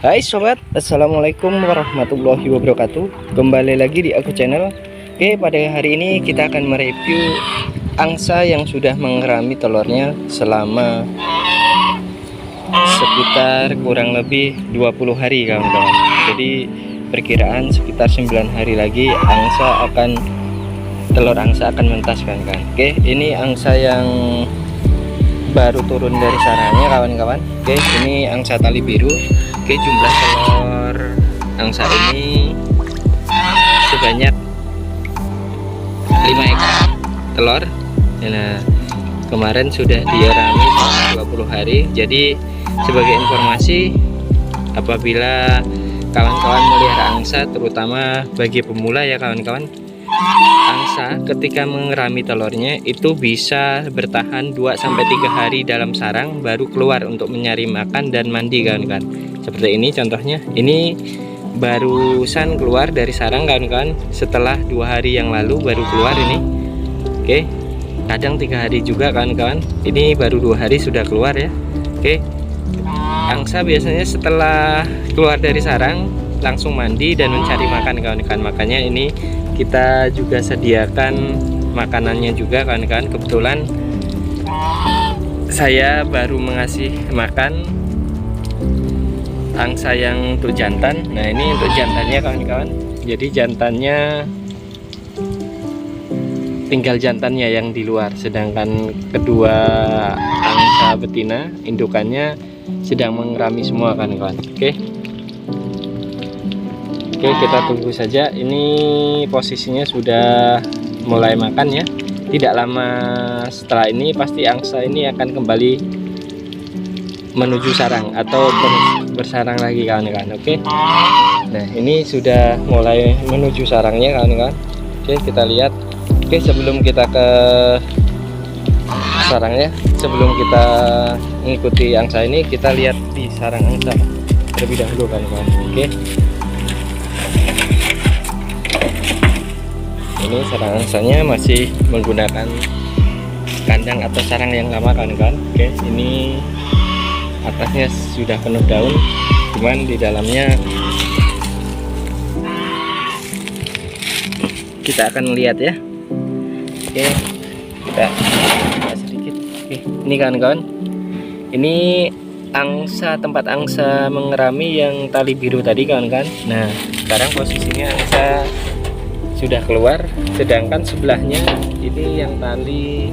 Hai sobat, assalamualaikum warahmatullahi wabarakatuh. Kembali lagi di aku channel. Oke, pada hari ini kita akan mereview angsa yang sudah mengerami telurnya selama sekitar kurang lebih 20 hari kawan-kawan. Jadi perkiraan sekitar 9 hari lagi telur angsa akan menetaskan kan. Oke, ini angsa yang baru turun dari sarangnya kawan-kawan. Oke, ini angsa tali biru. Oke, jumlah telur angsa ini sebanyak 5 ekor telur. Nah, kemarin sudah dierami 20 hari. Jadi sebagai informasi, apabila kawan-kawan melihara angsa, terutama bagi pemula ya kawan-kawan, angsa ketika mengerami telurnya itu bisa bertahan 2-3 hari dalam sarang baru keluar untuk mencari makan dan mandi kawan-kawan. Seperti ini contohnya, ini barusan keluar dari sarang kawan-kawan, setelah 2 hari yang lalu baru keluar ini. Oke, kadang 3 hari juga kawan-kawan, ini baru 2 hari sudah keluar ya. Oke, angsa biasanya setelah keluar dari sarang langsung mandi dan mencari makan kawan-kawan. Makanya ini kita juga sediakan makanannya juga kawan-kawan. Kebetulan saya baru mengasih makan angsa yang untuk jantan. Nah, ini untuk jantannya kawan-kawan. Jadi jantannya tinggal jantannya yang di luar, sedangkan kedua angsa betina indukannya sedang mengerami semua kawan-kawan. Oke, kita tunggu saja. Ini posisinya sudah mulai makan ya. Tidak lama setelah ini pasti angsa ini akan kembali menuju sarang atau bersarang lagi kawan-kawan. Oke, nah ini sudah mulai menuju sarangnya kawan-kawan. Oke, kita lihat. Oke, sebelum kita ke sarangnya, sebelum kita mengikuti angsa ini, kita lihat di sarang angsa terlebih dahulu kawan-kawan. Oke, ini sarang angsanya masih menggunakan kandang atau sarang yang lama kawan-kawan. Oke, ini atasnya sudah penuh daun, cuman di dalamnya kita akan lihat ya. Oke, kita buka sedikit. Oke, ini kawan-kawan, ini angsa, tempat angsa mengerami yang tali biru tadi kawan-kawan. Nah, sekarang posisinya angsa sudah keluar, sedangkan sebelahnya ini yang tali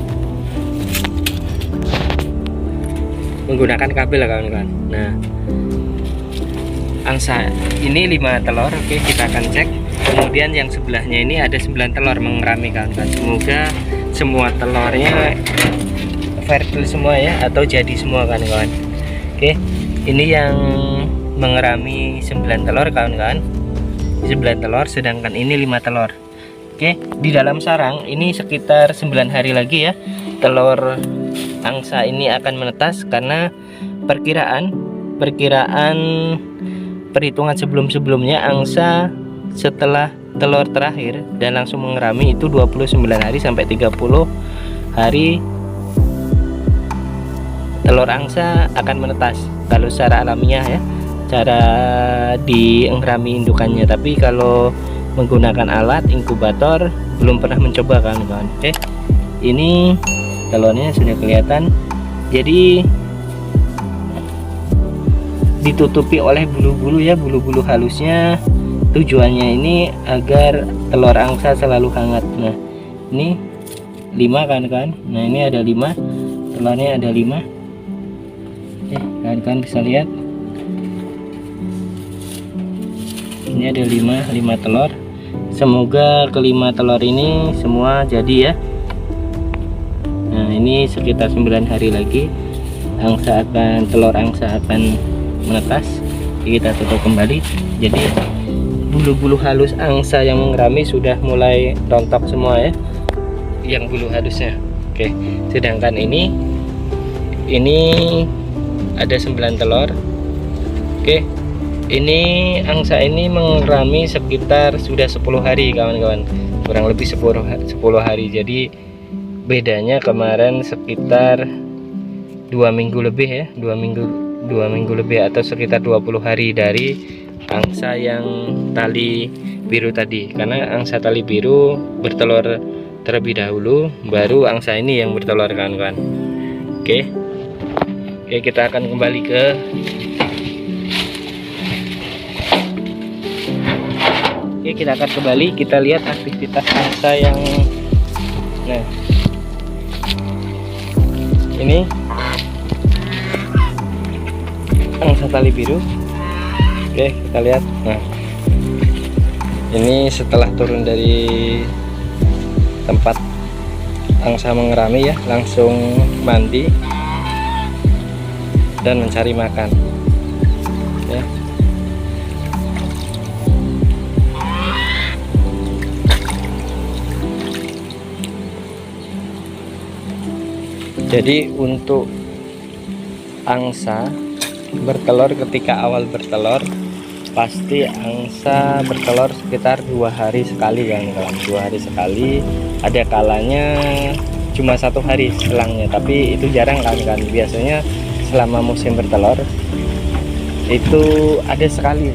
menggunakan kabel kawan-kawan. Nah, angsa ini 5 telur. Oke, kita akan cek. Kemudian yang sebelahnya ini ada 9 telur mengerami kawan-kawan. Semoga semua telurnya fertil semua ya, atau jadi semua kawan-kawan. Oke, ini yang mengerami 9 telur kawan-kawan. 9 telur, sedangkan ini 5 telur. Oke, di dalam sarang ini sekitar 9 hari lagi ya telur angsa ini akan menetas, karena perkiraan perhitungan sebelumnya angsa setelah telur terakhir dan langsung mengerami itu 29 hari sampai 30 hari telur angsa akan menetas kalau secara alamiah ya, cara diengrami indukannya. Tapi kalau menggunakan alat inkubator belum pernah mencoba kawan-kawan. Oke, ini telurnya sudah kelihatan, jadi ditutupi oleh bulu-bulu ya, bulu-bulu halusnya. Tujuannya ini agar telur angsa selalu hangat. Nah, ini 5 kawan-kawan. Nah, ini ada 5 telurnya, ada 5. Kawan-kawan bisa lihat, ini ada 5 telur. Semoga kelima telur ini semua jadi ya. Nah, ini sekitar 9 hari lagi telur angsa akan menetas. Kita tutup kembali. Jadi bulu-bulu halus angsa yang mengerami sudah mulai rontok semua ya, yang bulu halusnya. Oke, sedangkan ini ada 9 telur. Oke, ini angsa ini mengerami sekitar sudah 10 hari kawan-kawan, kurang lebih 10 hari. Jadi bedanya kemarin sekitar 2 minggu lebih ya, 2 2 minggu lebih atau sekitar 20 hari dari angsa yang tali biru tadi, karena angsa tali biru bertelur terlebih dahulu, baru angsa ini yang bertelur, kawan-kawan. Oke, kita akan kembali ke kita lihat aktivitas angsa yang nah ini angsa tali biru. Oke, kita lihat. Nah, ini setelah turun dari tempat angsa mengerami ya, langsung mandi dan mencari makan ya. Jadi untuk angsa bertelur, ketika awal bertelur pasti angsa bertelur sekitar 2 hari sekali, kawan-kawan. 2 hari sekali, ada kalanya cuma 1 hari selangnya, tapi itu jarang, kawan-kawan. Biasanya selama musim bertelur itu ada sekali,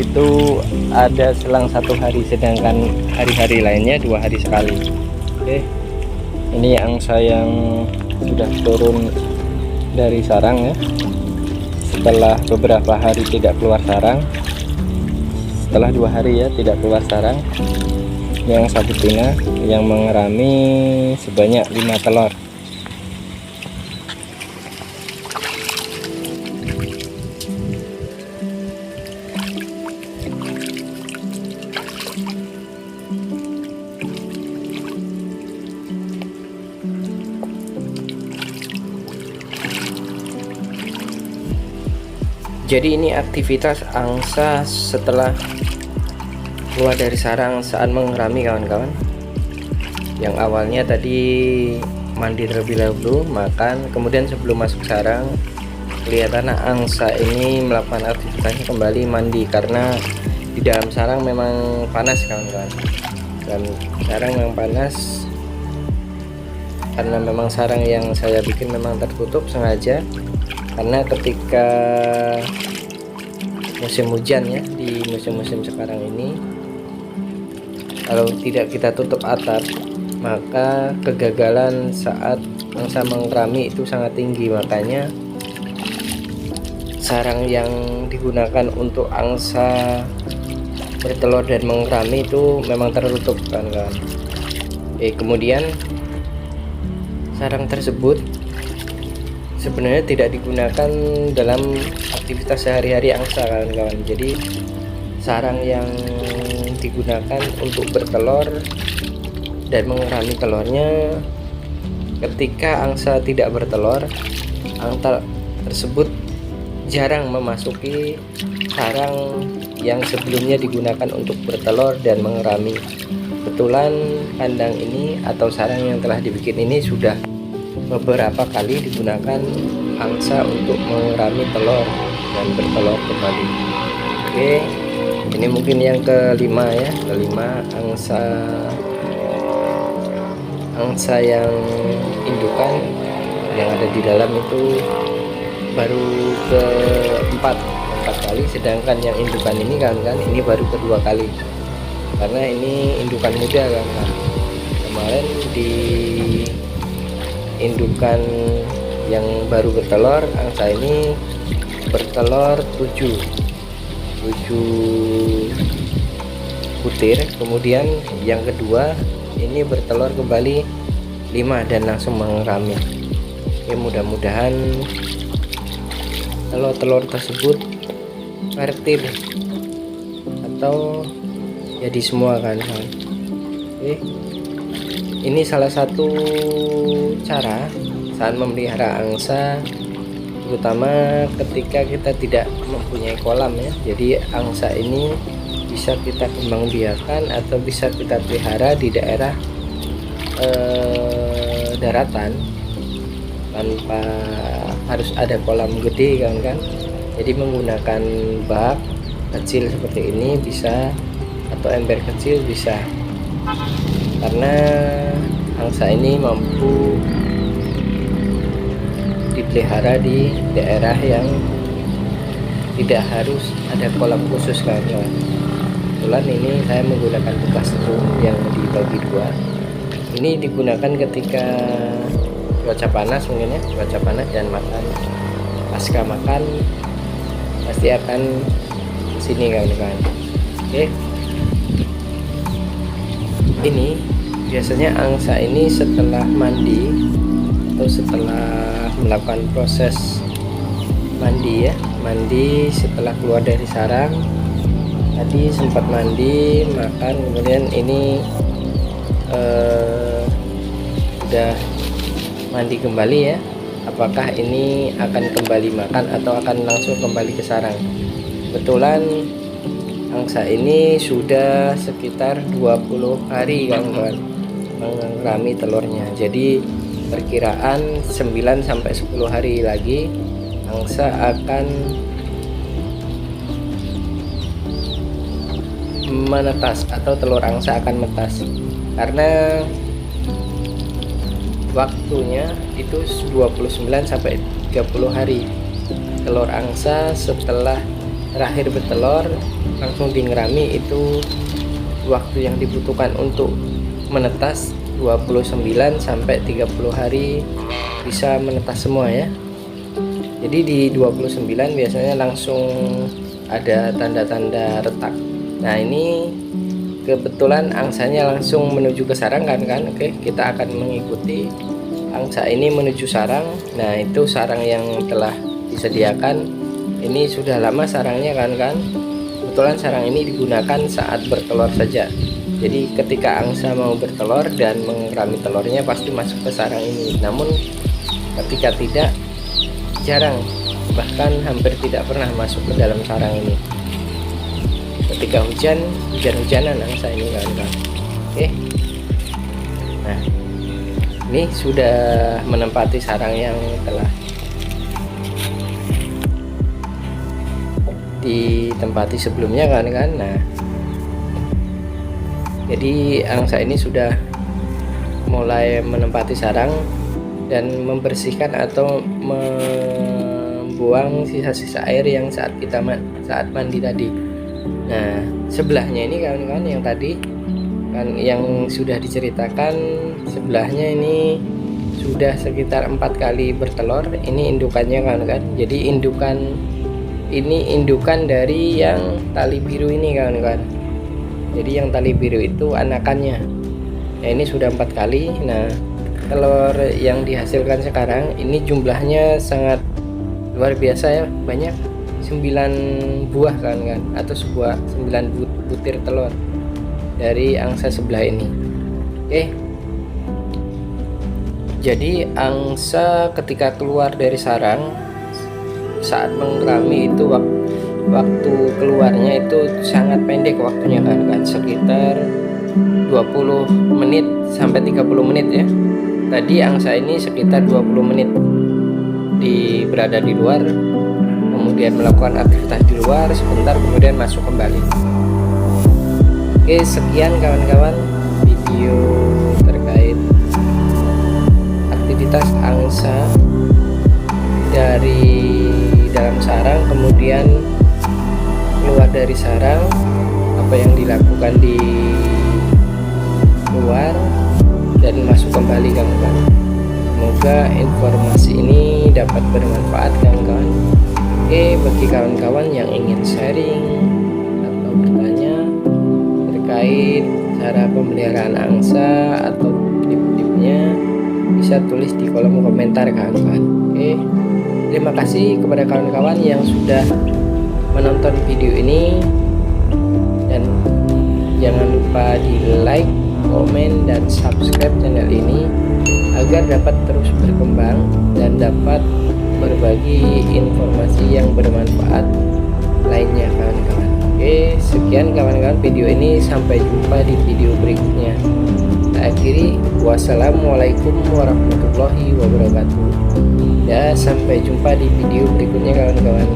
itu ada selang 1 hari, sedangkan hari-hari lainnya 2 hari sekali. Oke, ini angsa yang sudah turun dari sarang ya, setelah beberapa hari tidak keluar sarang, setelah 2 hari ya tidak keluar sarang. Yang satu betina yang mengerami sebanyak 5 telur. Jadi ini aktivitas angsa setelah keluar dari sarang saat mengerami, kawan-kawan. Yang awalnya tadi mandi terlebih dahulu, makan, kemudian sebelum masuk sarang kelihatan angsa ini melakukan aktivitasnya kembali mandi, karena di dalam sarang memang panas, kawan-kawan. Dan sarang memang panas karena memang sarang yang saya bikin memang tertutup sengaja, karena ketika musim hujan ya, di musim-musim sekarang ini kalau tidak kita tutup atap, maka kegagalan saat angsa mengerami itu sangat tinggi. Makanya sarang yang digunakan untuk angsa bertelur dan mengerami itu memang tertutup, kan. Kemudian sarang tersebut sebenarnya tidak digunakan dalam aktivitas sehari-hari angsa, kawan-kawan. Jadi sarang yang digunakan untuk bertelur dan mengerami telurnya ketika angsa tidak bertelur, angsa tersebut jarang memasuki sarang yang sebelumnya digunakan untuk bertelur dan mengerami. Kebetulan kandang ini atau sarang yang telah dibikin ini sudah beberapa kali digunakan angsa untuk mengerami telur dan bertelur kembali. Oke, ini mungkin yang kelima ya, angsa yang indukan yang ada di dalam itu baru keempat kali, sedangkan yang indukan ini, kan ini baru kedua kali, karena ini indukan muda, kan. Kemarin di indukan yang baru bertelur, angsa ini bertelur 7 butir, kemudian yang kedua ini bertelur kembali 5 dan langsung mengerami. Oke, mudah-mudahan telur tersebut fertil atau jadi semua, kan. Oke, ini salah satu cara saat memelihara angsa, terutama ketika kita tidak mempunyai kolam ya. Jadi angsa ini bisa kita kembang biakan atau bisa kita pelihara di daerah daratan tanpa harus ada kolam gede, kan. Jadi menggunakan bak kecil seperti ini bisa, atau ember kecil bisa, karena angsa ini mampu dipelihara di daerah yang tidak harus ada kolam khusus kawan-kawan. Kebetulan ini saya menggunakan bekas drum yang dibagi dua. Ini digunakan ketika cuaca panas mungkin ya, cuaca panas dan makan. Pasca makan pasti akan sini kawan-kawan. Oke, ini biasanya angsa ini setelah mandi atau setelah melakukan proses mandi ya, mandi setelah keluar dari sarang, tadi sempat mandi makan, kemudian ini sudah mandi kembali ya, apakah ini akan kembali makan atau akan langsung kembali ke sarang. Kebetulan angsa ini sudah sekitar 20 hari kawan-kawan mengerami telurnya, jadi perkiraan 9-10 hari lagi angsa akan menetas atau telur angsa akan menetas, karena waktunya itu 29-30 hari. Telur angsa setelah terakhir bertelur langsung dingerami, itu waktu yang dibutuhkan untuk menetas 29-30 hari bisa menetas semua ya. Jadi di 29 biasanya langsung ada tanda-tanda retak. Nah ini kebetulan angsanya langsung menuju ke sarang kan. Oke, kita akan mengikuti angsa ini menuju sarang. Nah itu sarang yang telah disediakan, ini sudah lama sarangnya kan. Kebetulan sarang ini digunakan saat bertelur saja. Jadi ketika angsa mau bertelur dan mengerami telurnya pasti masuk ke sarang ini. Namun ketika tidak, jarang, bahkan hampir tidak pernah masuk ke dalam sarang ini. Ketika hujan-hujanan angsa ini kan. Oke. Nah, ini sudah menempati sarang yang telah ditempati sebelumnya kan. Nah, jadi angsa ini sudah mulai menempati sarang dan membersihkan atau membuang sisa-sisa air yang saat mandi tadi. Nah sebelahnya ini kawan-kawan yang tadi kan yang sudah diceritakan, sebelahnya ini sudah sekitar 4 kali bertelur. Ini indukannya kan. Jadi indukan dari yang tali biru ini kawan-kawan. Jadi yang tali biru itu anakannya. Nah ini sudah 4 kali. Nah telur yang dihasilkan sekarang ini jumlahnya sangat luar biasa ya, banyak, 9 buah kan, atau 9 butir telur dari angsa sebelah ini. Oke, jadi angsa ketika keluar dari sarang saat mengerami itu waktu keluarnya itu sangat pendek waktunya kan, sekitar 20 menit sampai 30 menit ya. Tadi angsa ini sekitar 20 menit berada di luar, kemudian melakukan aktivitas di luar sebentar, kemudian masuk kembali. Oke, sekian kawan-kawan video terkait aktivitas angsa dari dalam sarang kemudian keluar dari sarang, apa yang dilakukan di luar dan masuk kembali kawan-kawan. Semoga informasi ini dapat bermanfaat kawan-kawan. Oke, bagi kawan-kawan yang ingin sharing atau bertanya terkait cara pemeliharaan angsa atau tip-tipnya, bisa tulis di kolom komentar kawan-kawan. Oke, terima kasih kepada kawan-kawan yang sudah menonton video ini, dan jangan lupa di like, komen, dan subscribe channel ini agar dapat terus berkembang dan dapat berbagi informasi yang bermanfaat lainnya kawan-kawan. Oke, sekian kawan-kawan video ini, sampai jumpa di video berikutnya. Kita akhiri, wassalamualaikum warahmatullahi wabarakatuh. Ya, sampai jumpa di video berikutnya kawan-kawan.